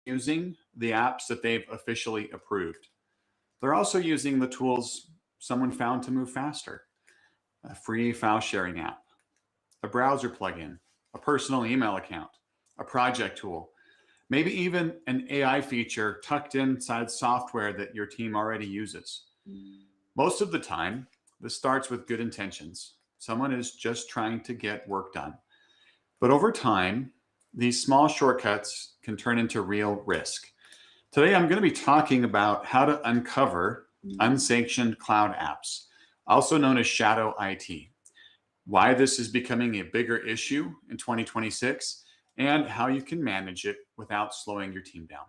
using the apps that they've officially approved. They're also using the tools someone found to move faster: a free file sharing app, a browser plugin, a personal email account, a project tool, maybe even an AI feature tucked inside software that your team already uses. Most of the time, this starts with good intentions. Someone is just trying to get work done. But over time, these small shortcuts can turn into real risk. Today, I'm going to be talking about how to uncover unsanctioned cloud apps, also known as shadow IT, why this is becoming a bigger issue in 2026, and how you can manage it without slowing your team down.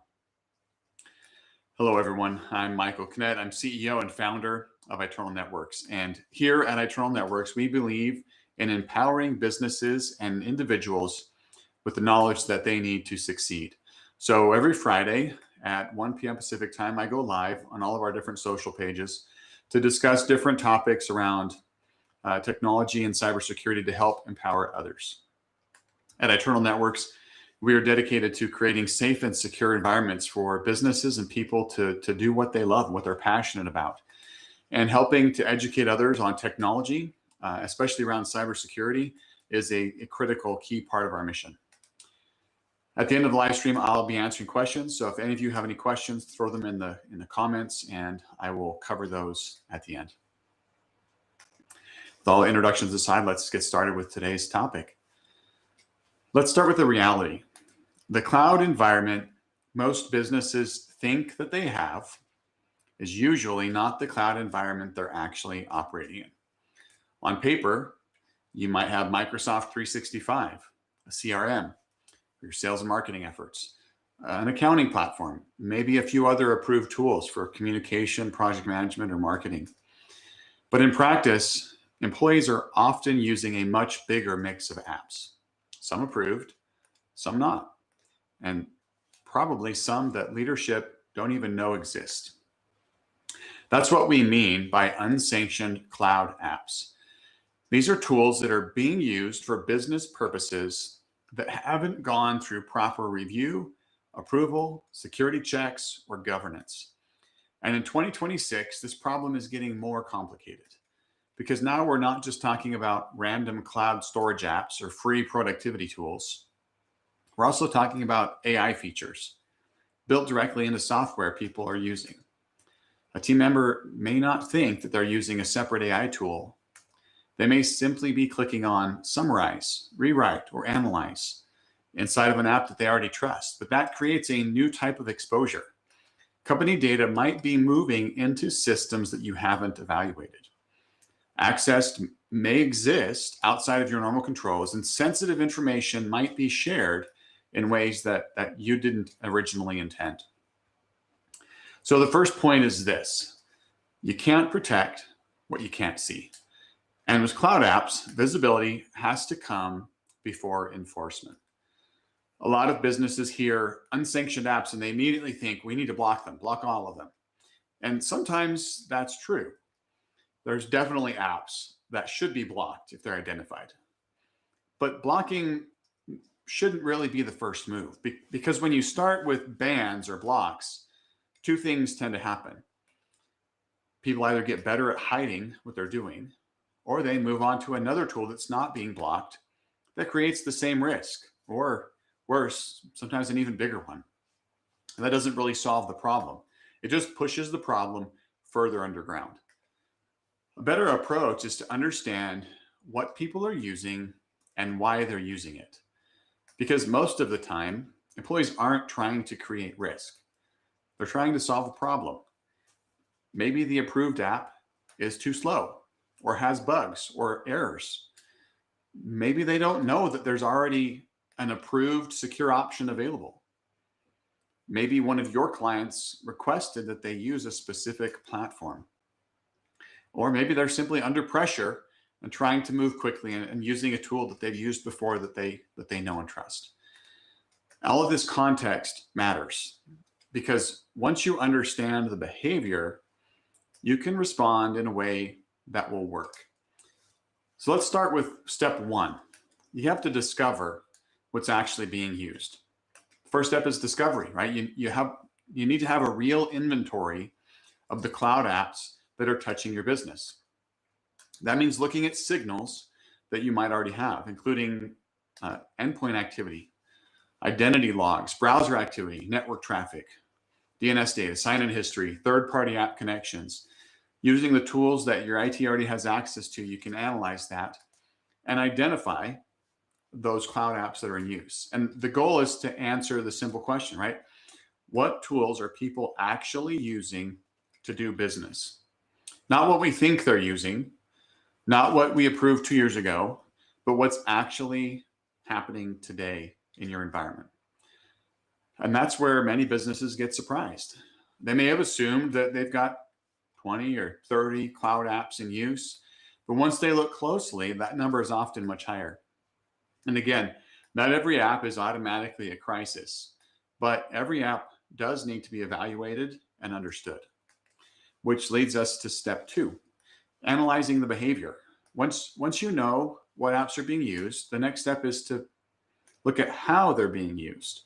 Hello, everyone. I'm Michael Knet. I'm CEO and founder of Eternal Networks. And here at Eternal Networks, we believe in empowering businesses and individuals with the knowledge that they need to succeed. So every Friday at 1 p.m. Pacific time, I go live on all of our different social pages to discuss different topics around technology and cybersecurity to help empower others. At Eternal Networks, we are dedicated to creating safe and secure environments for businesses and people to do what they love and what they're passionate about, and helping to educate others on technology, especially around cybersecurity, is a critical key part of our mission. At the end of the live stream, I'll be answering questions. So if any of you have any questions, throw them in the comments, and I will cover those at the end. With all introductions aside, let's get started with today's topic. Let's start with the reality. The cloud environment most businesses think that they have is usually not the cloud environment they're actually operating in. On paper, you might have Microsoft 365, a CRM, for your sales and marketing efforts, an accounting platform, maybe a few other approved tools for communication, project management, or marketing. But in practice, employees are often using a much bigger mix of apps, some approved, some not, and probably some that leadership don't even know exist. That's what we mean by unsanctioned cloud apps. These are tools that are being used for business purposes that haven't gone through proper review, approval, security checks, or governance. And in 2026, this problem is getting more complicated because now we're not just talking about random cloud storage apps or free productivity tools. We're also talking about AI features built directly into software people are using. A team member may not think that they're using a separate AI tool. They may simply be clicking on summarize, rewrite, or analyze inside of an app that they already trust, but that creates a new type of exposure. Company data might be moving into systems that you haven't evaluated. Access may exist outside of your normal controls, and sensitive information might be shared in ways that you didn't originally intend. So the first point is this: you can't protect what you can't see. And with cloud apps, visibility has to come before enforcement. A lot of businesses hear unsanctioned apps and they immediately think we need to block them, block all of them. And sometimes that's true. There's definitely apps that should be blocked if they're identified. But blocking shouldn't really be the first move, because when you start with bans or blocks, two things tend to happen. People either get better at hiding what they're doing, or they move on to another tool that's not being blocked that creates the same risk, or worse, sometimes an even bigger one. And that doesn't really solve the problem. It just pushes the problem further underground. A better approach is to understand what people are using and why they're using it. Because most of the time, employees aren't trying to create risk. They're trying to solve a problem. Maybe the approved app is too slow, or has bugs or errors. Maybe they don't know that there's already an approved secure option available. Maybe one of your clients requested that they use a specific platform. Or maybe they're simply under pressure and trying to move quickly and using a tool that they've used before that they know and trust. All of this context matters, because once you understand the behavior, you can respond in a way that will work. So let's start with step one. You have to discover what's actually being used. First step is discovery, right? You need to have a real inventory of the cloud apps that are touching your business. That means looking at signals that you might already have, including endpoint activity, identity logs, browser activity, network traffic, DNS data, sign-in history, third-party app connections. Using the tools that your IT already has access to, you can analyze that and identify those cloud apps that are in use. And the goal is to answer the simple question, right? What tools are people actually using to do business? Not what we think they're using, not what we approved 2 years ago, but what's actually happening today in your environment. And that's where many businesses get surprised. They may have assumed that they've got 20 or 30 cloud apps in use, but once they look closely, that number is often much higher. And again, not every app is automatically a crisis, but every app does need to be evaluated and understood, which leads us to step 2, analyzing the behavior. Once you know what apps are being used, the next step is to look at how they're being used.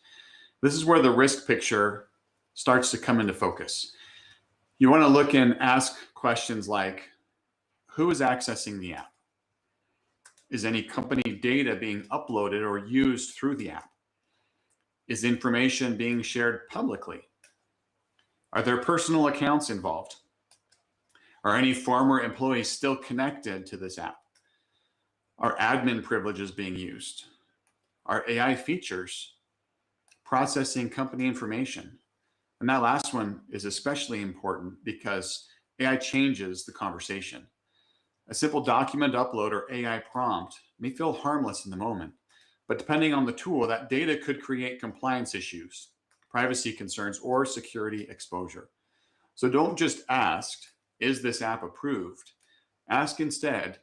This is where the risk picture starts to come into focus. You want to look and ask questions like, who is accessing the app? Is any company data being uploaded or used through the app? Is information being shared publicly? Are there personal accounts involved? Are any former employees still connected to this app? Are admin privileges being used? Are AI features processing company information? And that last one is especially important because AI changes the conversation. A simple document upload or AI prompt may feel harmless in the moment, but depending on the tool, that data could create compliance issues, privacy concerns, or security exposure. So don't just ask, is this app approved? Ask instead,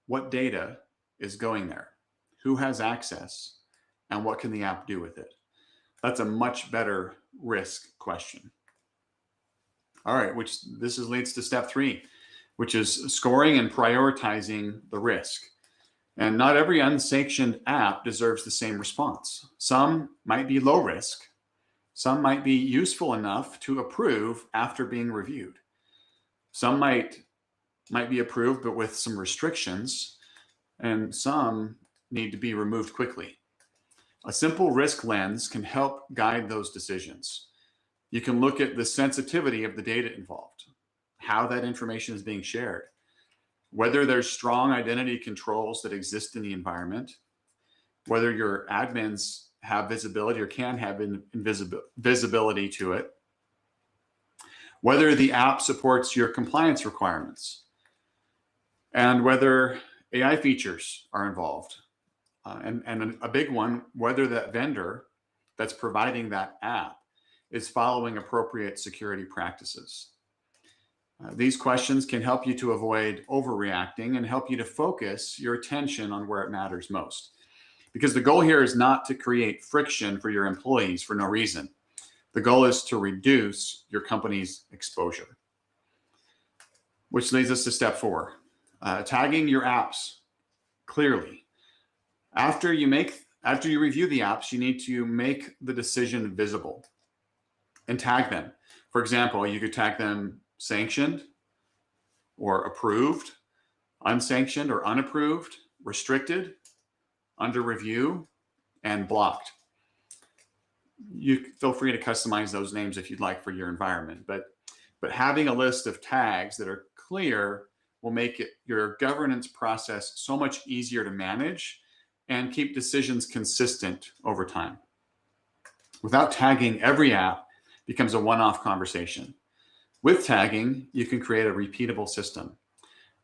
what data is going there? Who has access? And what can the app do with it? That's a much better risk question. All right, this leads to step 3, which is scoring and prioritizing the risk. And not every unsanctioned app deserves the same response. Some might be low risk. Some might be useful enough to approve after being reviewed. Some might be approved, but with some restrictions, and some need to be removed quickly. A simple risk lens can help guide those decisions. You can look at the sensitivity of the data involved, how that information is being shared, whether there's strong identity controls that exist in the environment, whether your admins have visibility or can have visibility to it, whether the app supports your compliance requirements, and whether AI features are involved. And a big one, whether that vendor that's providing that app is following appropriate security practices. These questions can help you to avoid overreacting and help you to focus your attention on where it matters most. Because the goal here is not to create friction for your employees for no reason. The goal is to reduce your company's exposure. Which leads us to step 4, tagging your apps clearly. After you review the apps, you need to make the decision visible and tag them. For example, you could tag them sanctioned or approved, unsanctioned or unapproved, restricted, under review, and blocked. You feel free to customize those names if you'd like for your environment, but having a list of tags that are clear will make your governance process so much easier to manage and keep decisions consistent over time. Without tagging, every app becomes a one-off conversation. With tagging, you can create a repeatable system.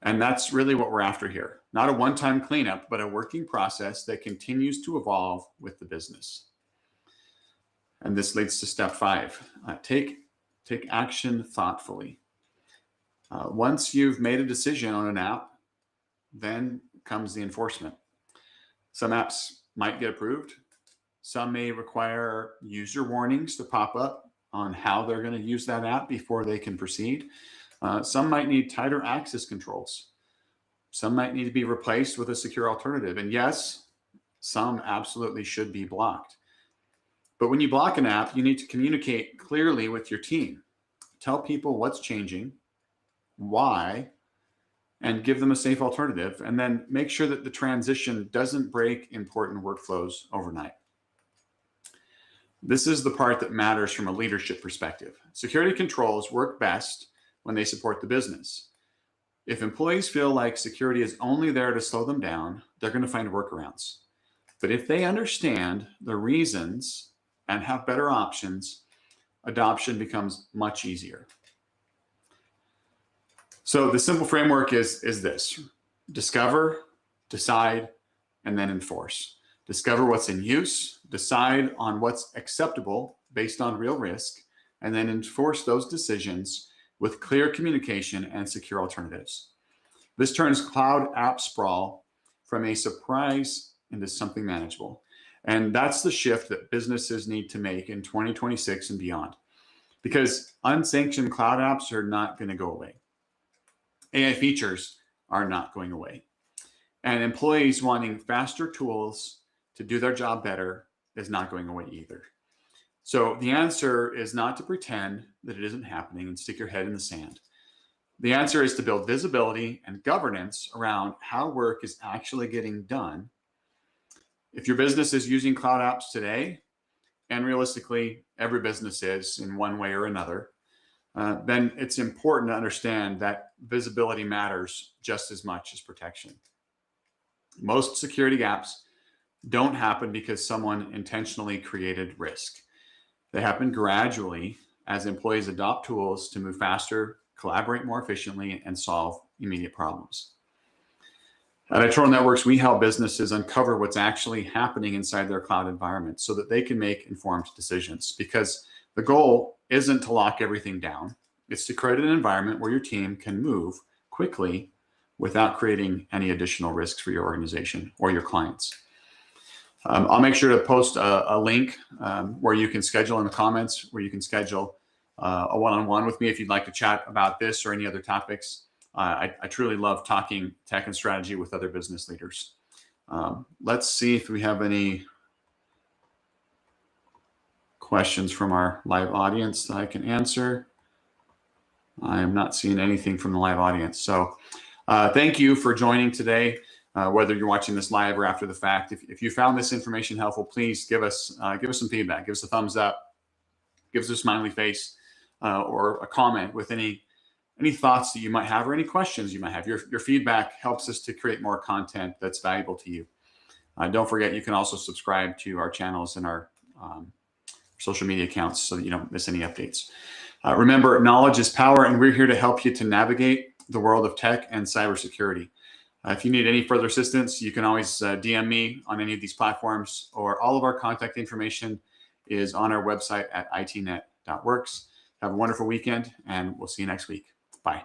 And that's really what we're after here. Not a one-time cleanup, but a working process that continues to evolve with the business. And this leads to step 5. Take action thoughtfully. Once you've made a decision on an app, then comes the enforcement. Some apps might get approved. Some may require user warnings to pop up on how they're going to use that app before they can proceed. Some might need tighter access controls. Some might need to be replaced with a secure alternative. And yes, some absolutely should be blocked. But when you block an app, you need to communicate clearly with your team. Tell people what's changing, why, and give them a safe alternative. And then make sure that the transition doesn't break important workflows overnight. This is the part that matters from a leadership perspective. Security controls work best when they support the business. If employees feel like security is only there to slow them down, they're going to find workarounds. But if they understand the reasons and have better options, adoption becomes much easier. So the simple framework is this: discover, decide, and then enforce. Discover what's in use, decide on what's acceptable based on real risk, and then enforce those decisions with clear communication and secure alternatives. This turns cloud app sprawl from a surprise into something manageable. And that's the shift that businesses need to make in 2026 and beyond, because unsanctioned cloud apps are not going to go away. AI features are not going away. And employees wanting faster tools to do their job better is not going away either. So the answer is not to pretend that it isn't happening and stick your head in the sand. The answer is to build visibility and governance around how work is actually getting done. If your business is using cloud apps today, and realistically every business is in one way or another, then it's important to understand that visibility matters just as much as protection. Most security gaps don't happen because someone intentionally created risk. They happen gradually as employees adopt tools to move faster, collaborate more efficiently, and solve immediate problems. At Eternal Networks, we help businesses uncover what's actually happening inside their cloud environment so that they can make informed decisions, because the goal isn't to lock everything down. It's to create an environment where your team can move quickly without creating any additional risks for your organization or your clients. I'll make sure to post a link where you can schedule in the comments, where you can schedule a one-on-one with me if you'd like to chat about this or any other topics. I truly love talking tech and strategy with other business leaders. Let's see if we have any questions from our live audience that I can answer. I am not seeing anything from the live audience. So thank you for joining today, whether you're watching this live or after the fact. If you found this information helpful, please give us some feedback. Give us a thumbs up, give us a smiley face, or a comment with any thoughts that you might have or any questions you might have. Your feedback helps us to create more content that's valuable to you. Don't forget, you can also subscribe to our channels and our social media accounts so that you don't miss any updates. Remember, knowledge is power, and we're here to help you to navigate the world of tech and cybersecurity. If you need any further assistance, you can always DM me on any of these platforms, or all of our contact information is on our website at itnet.works. Have a wonderful weekend, and we'll see you next week. Bye.